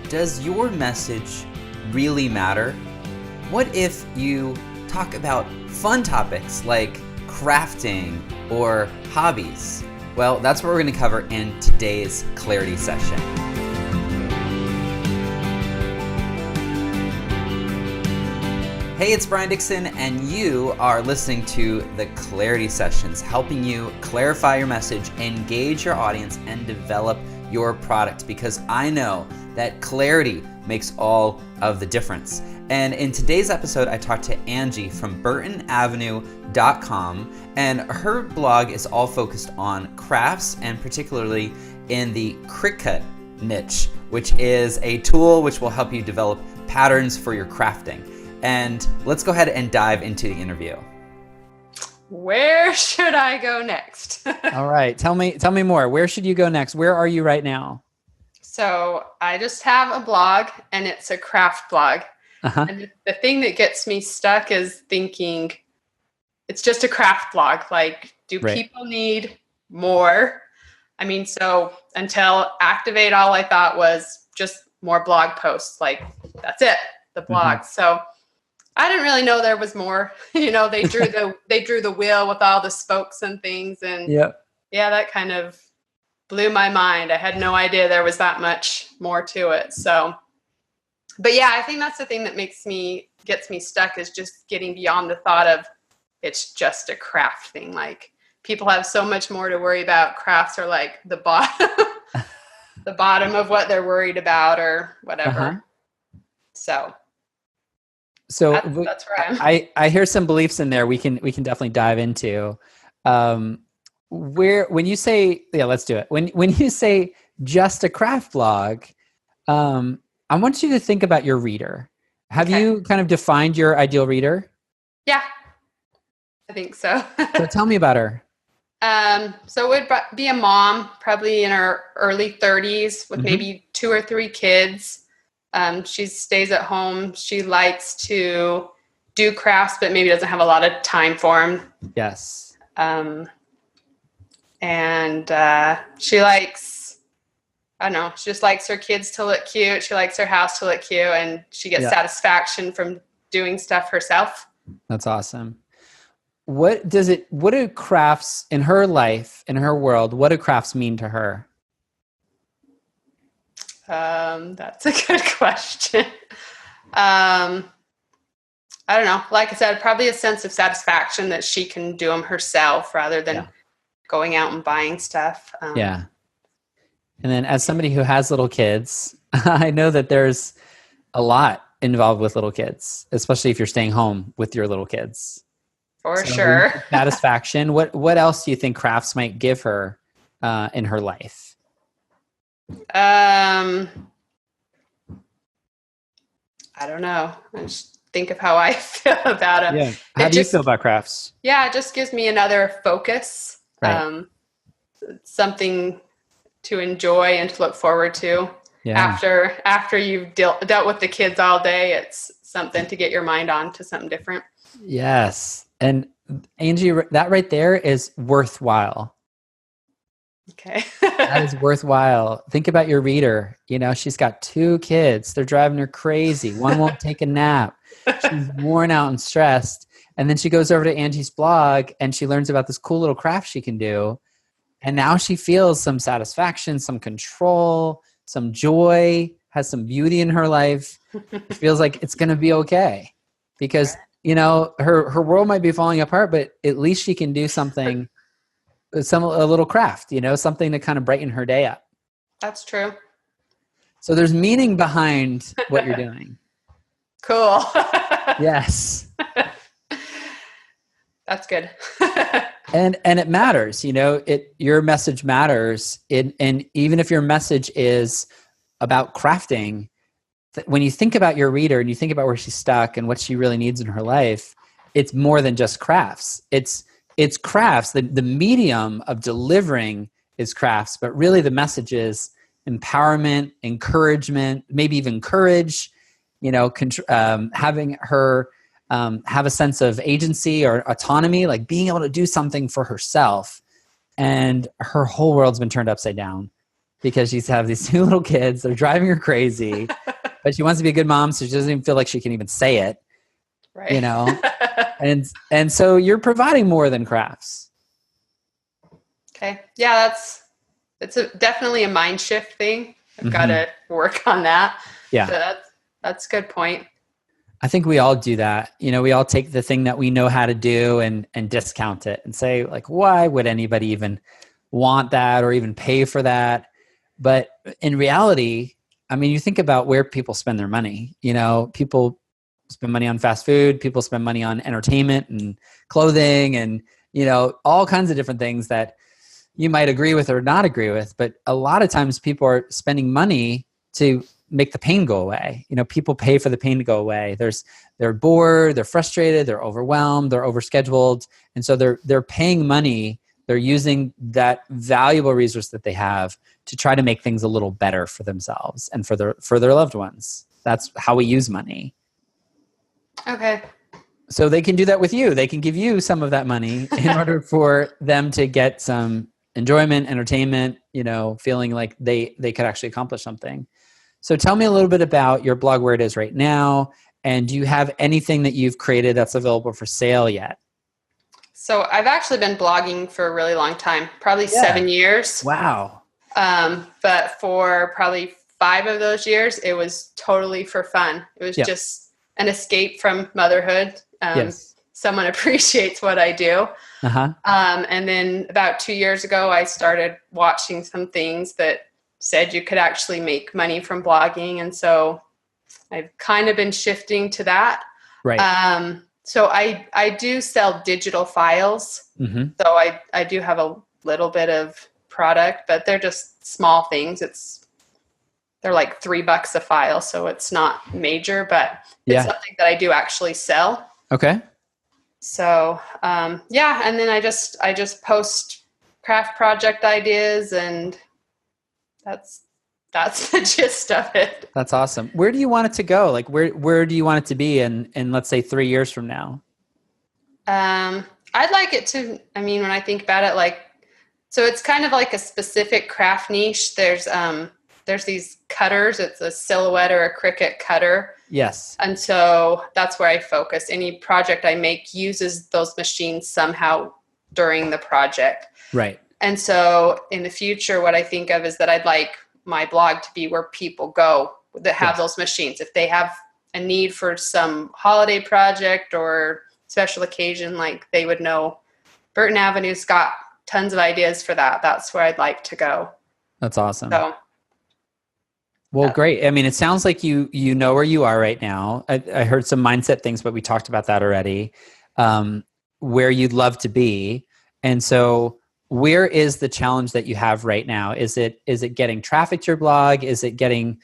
does your message really matter? What if you talk about fun topics like crafting or hobbies? Well, that's what we're going to cover in today's Clarity session. Hey, it's Brian Dixon, and you are listening to the Clarity Sessions, helping you clarify your message, engage your audience, and develop your product, because I know that clarity makes all of the difference. And in today's episode, I talked to Angie from burtonavenue.com, and her blog is all focused on crafts, and particularly in the cricut niche, which is a tool which will help you develop patterns for your crafting. And let's go ahead and dive into the interview. Where should I go next? All right. Tell me more. Where should you go next? Where are you right now? So I just have a blog, and it's a craft blog. Uh-huh. And the thing that gets me stuck is thinking it's just a craft blog. Like, do people need more? I mean, so until Activate, all I thought was just more blog posts. Like, that's it, the blog. Mm-hmm. So I didn't really know there was more. You know, they drew the wheel with all the spokes and things, and yeah, that kind of blew my mind. I had no idea there was that much more to it. So, but yeah, I think that's the thing that gets me stuck, is just getting beyond the thought of it's just a craft thing. Like, people have so much more to worry about. Crafts are like the bottom, the bottom of what they're worried about or whatever. Uh-huh. So that's where I am. I hear some beliefs in there we can definitely dive into. When you say, let's do it. When you say just a craft blog, I want you to think about your reader. Have you kind of defined your ideal reader? Yeah, I think so. So tell me about her. So it would be a mom, probably in her early 30s with maybe 2 or 3 kids. She stays at home. She likes to do crafts, but maybe doesn't have a lot of time for them. Yes. And she likes, I don't know, she just likes her kids to look cute. She likes her house to look cute, and she gets satisfaction from doing stuff herself. That's awesome. What do crafts in her life, in her world, what do crafts mean to her? That's a good question. I don't know. Like I said, probably a sense of satisfaction that she can do them herself rather than going out and buying stuff. And then as somebody who has little kids, I know that there's a lot involved with little kids, especially if you're staying home with your little kids. For sure. Satisfaction. What else do you think crafts might give her in her life? I don't know. I just think of how I feel about it. Yeah. How do you feel about crafts? Yeah, it just gives me another focus. Right. Something to enjoy and to look forward to. Yeah. After you've dealt with the kids all day, it's something to get your mind on to something different. Yes. And Angie, that right there is worthwhile. Okay. That is worthwhile. Think about your reader. You know, she's got 2 kids. They're driving her crazy. One won't take a nap. She's worn out and stressed. And then she goes over to Angie's blog and she learns about this cool little craft she can do. And now she feels some satisfaction, some control, some joy, has some beauty in her life. It feels like it's going to be okay. Because, you know, her world might be falling apart, but at least she can do something, a little craft, you know, something to kind of brighten her day up. That's true. So there's meaning behind what you're doing. Cool. Yes. That's good. And it matters, you know, your message matters. And even if your message is about crafting, when you think about your reader and you think about where she's stuck and what she really needs in her life, it's more than just crafts. It's crafts. The medium of delivering is crafts, but really the message is empowerment, encouragement, maybe even courage, you know, having her have a sense of agency or autonomy, like being able to do something for herself. And her whole world's been turned upside down. because she's have these 2 little kids. They're driving her crazy, but she wants to be a good mom. So she doesn't even feel like she can even say it, Right. you know? and so you're providing more than crafts. Okay. Yeah, it's definitely a mind shift thing. I've got to work on that. Yeah. So that's a good point. I think we all do that. You know, we all take the thing that we know how to do and discount it and say, like, why would anybody even want that or even pay for that? But in reality, I mean, you think about where people spend their money. You know, people spend money on fast food, people spend money on entertainment and clothing and, you know, all kinds of different things that you might agree with or not agree with. But a lot of times people are spending money to make the pain go away. You know, people pay for the pain to go away. They're bored, they're frustrated, they're overwhelmed, they're overscheduled. And so they're paying money. They're using that valuable resource that they have to try to make things a little better for themselves and for their loved ones. That's how we use money. Okay. So they can do that with you. They can give you some of that money in order for them to get some enjoyment, entertainment, you know, feeling like they could actually accomplish something. So tell me a little bit about your blog, where it is right now. And do you have anything that you've created that's available for sale yet? So I've actually been blogging for a really long time, probably 7 years. Wow. But for probably 5 of those years, it was totally for fun. It was just an escape from motherhood. Someone appreciates what I do. And then about 2 years ago, I started watching some things that said you could actually make money from blogging. And so I've kind of been shifting to that. Right. So I do sell digital files. So I do have a little bit of product, but they're just small things. They're like $3 a file. So it's not major, but it's something that I do actually sell. Okay. So, and then I just post craft project ideas, and that's the gist of it. That's awesome. Where do you want it to go? Like where do you want it to be in let's say 3 years from now? I'd like it to, I mean, when I think about it, like, so it's kind of like a specific craft niche. There's these cutters. It's a silhouette or a cricut cutter. Yes. And so that's where I focus. Any project I make uses those machines somehow during the project. Right. And so in the future, what I think of is that I'd like my blog to be where people go that have those machines. If they have a need for some holiday project or special occasion, like they would know Burton Avenue's got tons of ideas for that. That's where I'd like to go. That's awesome. So, well, great. I mean, it sounds like you know where you are right now. I heard some mindset things, but we talked about that already. Where you'd love to be. And so where is the challenge that you have right now? Is it getting traffic to your blog? Is it getting,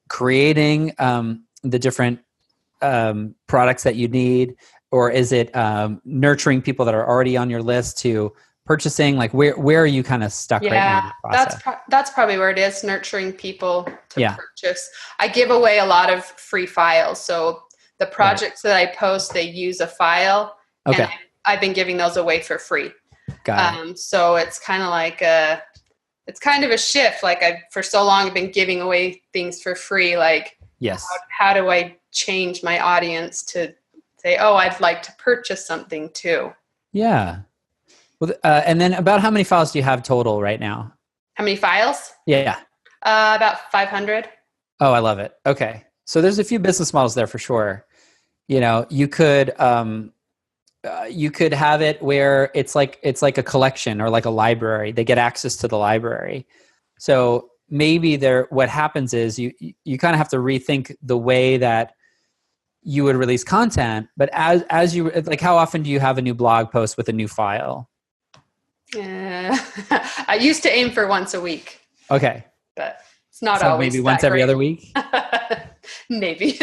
creating the different products that you need? Or is it nurturing people that are already on your list to purchasing? Like where are you kind of stuck right now in the process? That's probably where it is, nurturing people to purchase. I give away a lot of free files. So the projects that I post, they use a file. Okay. And I've been giving those away for free. Got it. So it's kind of like it's kind of a shift. Like I've for so long I've been giving away things for free. Like, how do I change my audience to say, oh, I'd like to purchase something too? Yeah. Well, and then about how many files do you have total right now? How many files? Yeah. About 500. Oh, I love it. Okay. So there's a few business models there for sure. You could have it where it's like a collection or like a library. They get access to the library. So maybe what happens is you kind of have to rethink the way that you would release content. But as you, like, how often do you have a new blog post with a new file? I used to aim for once a week. Okay. But it's not so always maybe once every other week? Maybe.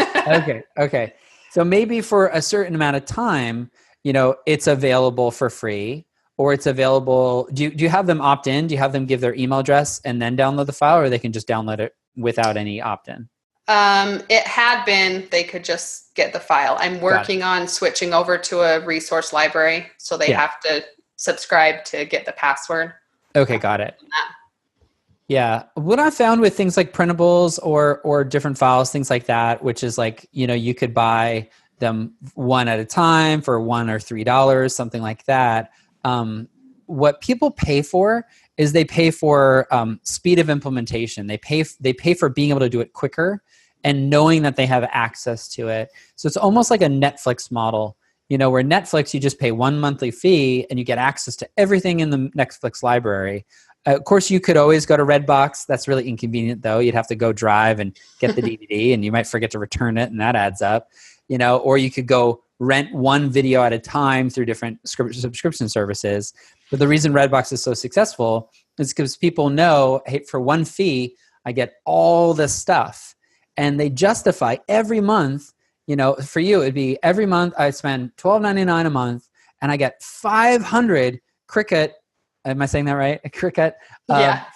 Okay. So maybe for a certain amount of time, it's available for free, or it's available. Do you have them opt in? Do you have them give their email address and then download the file, or they can just download it without any opt in? It had been, they could just get the file. I'm working on switching over to a resource library. So they have to subscribe to get the password. Okay. Got it. Yeah. What I found with things like printables or different files, things like that, which is like, you could buy them one at a time for $1 or $3, something like that. What people pay for is they pay for speed of implementation. They pay for being able to do it quicker and knowing that they have access to it. So it's almost like a Netflix model, where Netflix, you just pay one monthly fee and you get access to everything in the Netflix library. Of course, you could always go to Redbox. That's really inconvenient, though. You'd have to go drive and get the DVD, and you might forget to return it, and that adds up. Or you could go rent one video at a time through different subscription services. But the reason Redbox is so successful is because people know, hey, for one fee, I get all this stuff. And they justify every month, for you, it'd be every month I spend $12.99 a month, and I get 500 Cricut. Am I saying that right? Cricut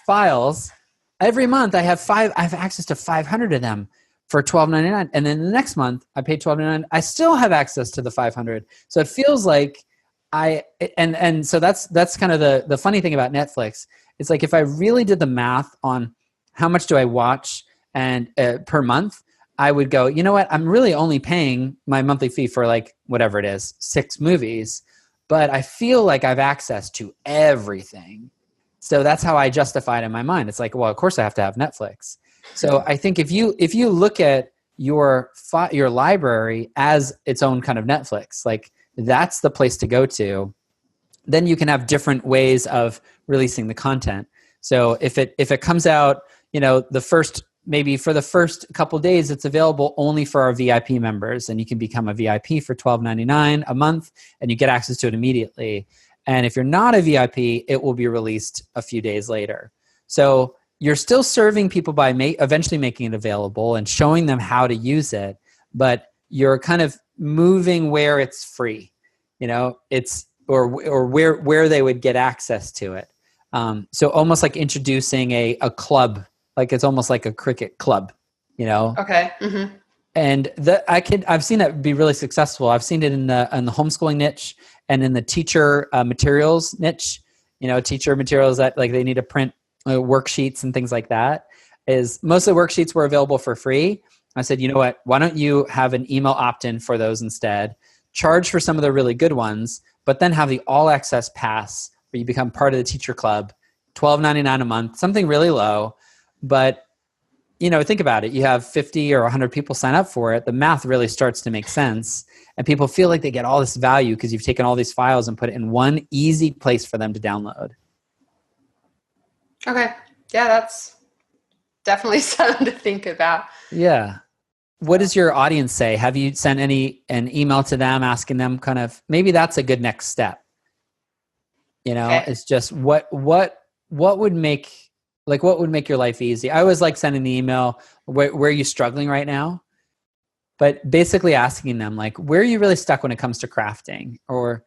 files. Every month I have access to 500 of them for $12.99. And then the next month I pay $12.99. I still have access to the 500. So it feels like so that's kind of the funny thing about Netflix. It's like if I really did the math on how much do I watch and per month, I would go, you know what? I'm really only paying my monthly fee for like whatever it is, 6 movies. But I feel like I've access to everything. So that's how I justify it in my mind. It's like, well, of course I have to have Netflix. So I think if you look at your library as its own kind of Netflix, like that's the place to go to, then you can have different ways of releasing the content. So if it comes out, maybe for the first couple of days, it's available only for our VIP members, and you can become a VIP for $12.99 a month, and you get access to it immediately. And if you're not a VIP, it will be released a few days later. So you're still serving people by eventually making it available and showing them how to use it, but you're kind of moving where it's free, it's or where they would get access to it. So almost like introducing a club. Like it's almost like a Cricut club, Okay. Mm-hmm. And I've seen that be really successful. I've seen it in the homeschooling niche and in the teacher materials niche. Teacher materials that like they need to print worksheets and things like that. Is most of the worksheets were available for free. I said, you know what? Why don't you have an email opt-in for those instead? Charge for some of the really good ones, but then have the all access pass where you become part of the teacher club. $12.99 a month, something really low. But, think about it. You have 50 or 100 people sign up for it. The math really starts to make sense. And people feel like they get all this value because you've taken all these files and put it in one easy place for them to download. Okay. Yeah, that's definitely something to think about. Yeah. What does your audience say? Have you sent an email to them asking them kind of, maybe that's a good next step. Okay. It's just what would make your life easy? I always like sending the email, where are you struggling right now? But basically asking them like, where are you really stuck when it comes to crafting? Or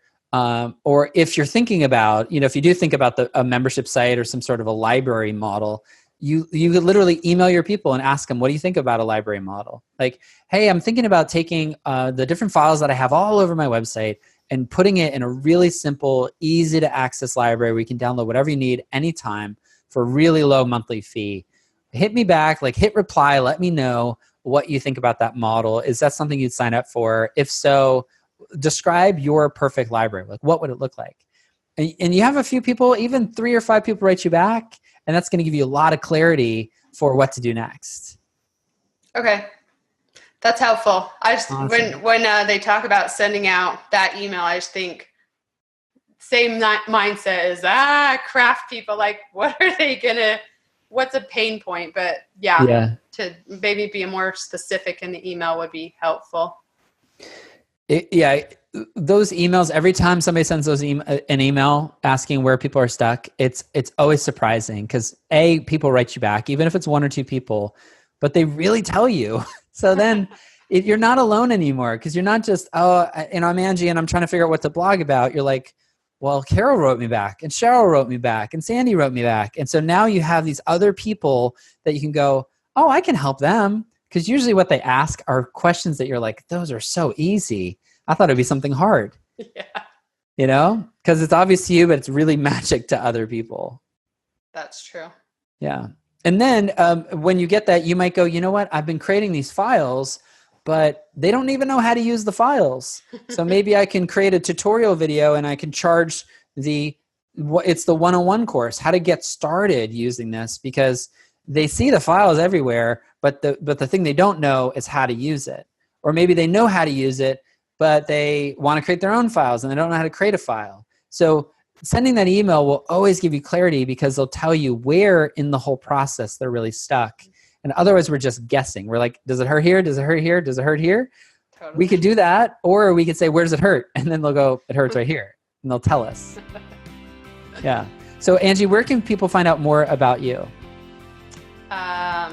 if you're thinking about, if you do think about a membership site or some sort of a library model, you could literally email your people and ask them, what do you think about a library model? Like, hey, I'm thinking about taking the different files that I have all over my website and putting it in a really simple, easy to access library where you can download whatever you need anytime for a really low monthly fee. Hit me back, hit reply, let me know what you think about that model. Is that something you'd sign up for? If so, describe your perfect library. Like, what would it look like? And you have a few people, even 3 or 5 people write you back, and that's going to give you a lot of clarity for what to do next. Okay. That's helpful. I just, awesome. when they talk about sending out that email, I just think same mindset as craft people. Like, what are they gonna? What's a pain point? But yeah, to maybe be more specific in the email would be helpful. Those emails. Every time somebody sends an email asking where people are stuck, it's always surprising because people write you back, even if it's 1 or 2 people, but they really tell you. So then you're not alone anymore because you're not just, I'm Angie and I'm trying to figure out what to blog about. You're like, well, Carol wrote me back and Cheryl wrote me back and Sandy wrote me back. And so now you have these other people that you can go, oh, I can help them. Because usually what they ask are questions that you're like, those are so easy. I thought it'd be something hard. Yeah. Because it's obvious to you, but it's really magic to other people. That's true. Yeah. And then when you get that, you might go, you know what? I've been creating these files, but they don't even know how to use the files. So maybe I can create a tutorial video and I can charge it's the 101 course, how to get started using this, because they see the files everywhere, but the thing they don't know is how to use it. Or maybe they know how to use it, but they want to create their own files and they don't know how to create a file. So sending that email will always give you clarity, because they'll tell you where in the whole process they're really stuck. And otherwise we're just guessing. We're like, does it hurt here? Does it hurt here? Does it hurt here? Totally. We could do that, or we could say, where does it hurt? And then they'll go, it hurts right here. And they'll tell us. Yeah. So Angie, where can people find out more about you? My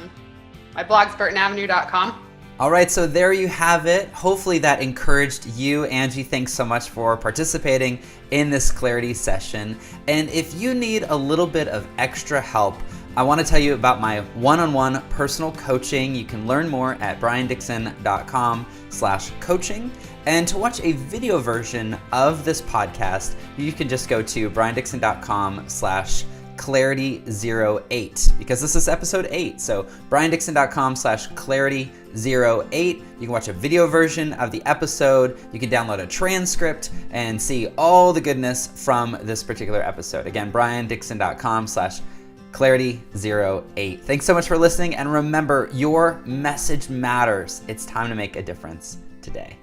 blog's burtonavenue.com. All right, so there you have it. Hopefully that encouraged you. Angie, thanks so much for participating in this clarity session. And if you need a little bit of extra help, I want to tell you about my one-on-one personal coaching. You can learn more at briandixon.com/coaching. And to watch a video version of this podcast, you can just go to briandixon.com/clarity08, because this is episode 8. So briandixon.com/clarity08. You can watch a video version of the episode. You can download a transcript and see all the goodness from this particular episode. Again, briandixon.com/clarity08. Thanks so much for listening. And remember, your message matters. It's time to make a difference today.